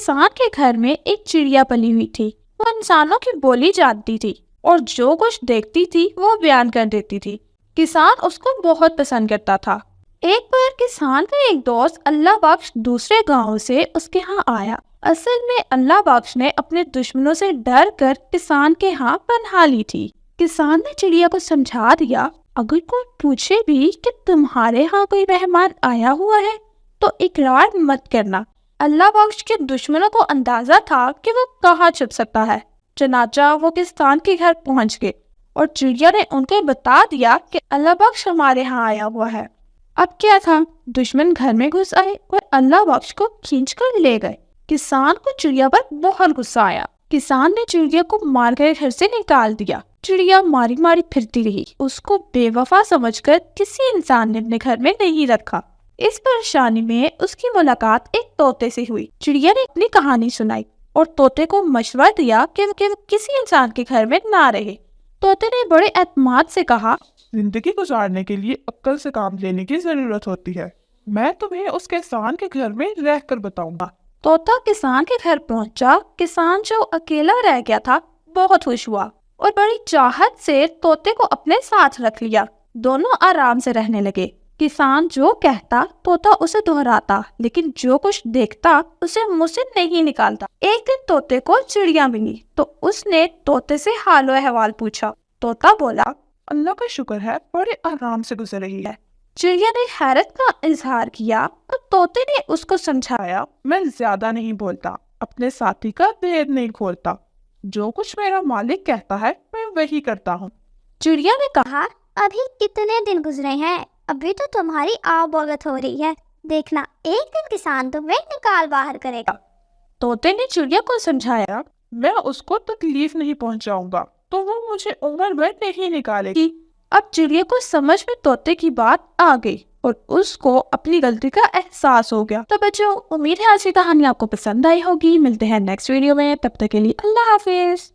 کسان کے گھر میں ایک چڑیا پلی ہوئی تھی۔ وہ انسانوں کی بولی جانتی تھی اور جو کچھ دیکھتی تھی وہ بیان کر دیتی تھی۔ کسان اس کو بہت پسند کرتا تھا۔ ایک بار کسان کا ایک دوست اللہ بخش دوسرے گاؤں سے اس کے ہاں آیا۔ اصل میں اللہ بخش نے اپنے دشمنوں سے ڈر کر کسان کے ہاں پناہ لی تھی۔ کسان نے چڑیا کو سمجھا دیا، اگر کوئی پوچھے بھی کہ تمہارے ہاں کوئی مہمان آیا ہوا ہے تو اقرار مت کرنا۔ اللہ بخش کے دشمنوں کو اندازہ تھا کہ وہ کہاں چھپ سکتا ہے، چنانچہ وہ کسان کے گھر پہنچ گئے اور چڑیا نے ان کو بتا دیا کہ اللہ بخش ہمارے ہاں آیا ہوا ہے۔ اب کیا تھا، دشمن گھر میں گھس آئے اور اللہ بخش کو کھینچ کر لے گئے۔ کسان کو چڑیا پر بہت غصہ آیا۔ کسان نے چڑیا کو مار کر گھر سے نکال دیا۔ چڑیا ماری ماری پھرتی رہی۔ اس کو بے وفا سمجھ کر کسی انسان نے اپنے گھر میں نہیں رکھا۔ اس پریشانی میں اس کی ملاقات ایک طوطے سے ہوئی۔ چڑیا نے اپنی کہانی سنائی اور طوطے کو مشورہ دیا کہ وہ کسی انسان کے گھر میں نہ رہے۔ طوطے نے بڑے اعتماد سے کہا، زندگی گزارنے کے لیے عقل سے کام لینے کی ضرورت ہوتی ہے۔ میں تمہیں اس کسان کے گھر میں رہ کر بتاؤں گا۔ طوطا کسان کے گھر پہنچا۔ کسان جو اکیلا رہ گیا تھا بہت خوش ہوا اور بڑی چاہت سے طوطے کو اپنے ساتھ رکھ لیا۔ دونوں آرام سے رہنے لگے۔ کسان جو کہتا طوطا اسے دہراتا، لیکن جو کچھ دیکھتا اسے منہ سے نہیں نکالتا۔ ایک دن طوطے کو چڑیا ملی تو اس نے طوطے سے حال و احوال پوچھا۔ طوطا بولا، اللہ کا شکر ہے، بڑے آرام سے گزر رہی ہے۔ چڑیا نے حیرت کا اظہار کیا اور طوطے نے اس کو سمجھایا، میں زیادہ نہیں بولتا، اپنے ساتھی کا بھید نہیں کھولتا، جو کچھ میرا مالک کہتا ہے میں وہی کرتا ہوں۔ چڑیا نے کہا، ابھی کتنے دن گزرے ہیں، ابھی تو تمہاری آب بوگت ہو رہی ہے، دیکھنا ایک دن کسان تمہیں نکال باہر کرے گا۔ طوطے نے چڑیا کو سمجھایا، میں اس کو تکلیف نہیں پہنچاؤں گا تو وہ مجھے عمر بھر نہیں نکالے گی۔ اب چڑیا کو سمجھ میں طوطے کی بات آ گئی اور اس کو اپنی غلطی کا احساس ہو گیا۔ تو بچوں، امید ہے آج کی کہانی آپ کو پسند آئی ہوگی۔ ملتے ہیں نیکسٹ ویڈیو میں، تب تک کے لیے اللہ حافظ۔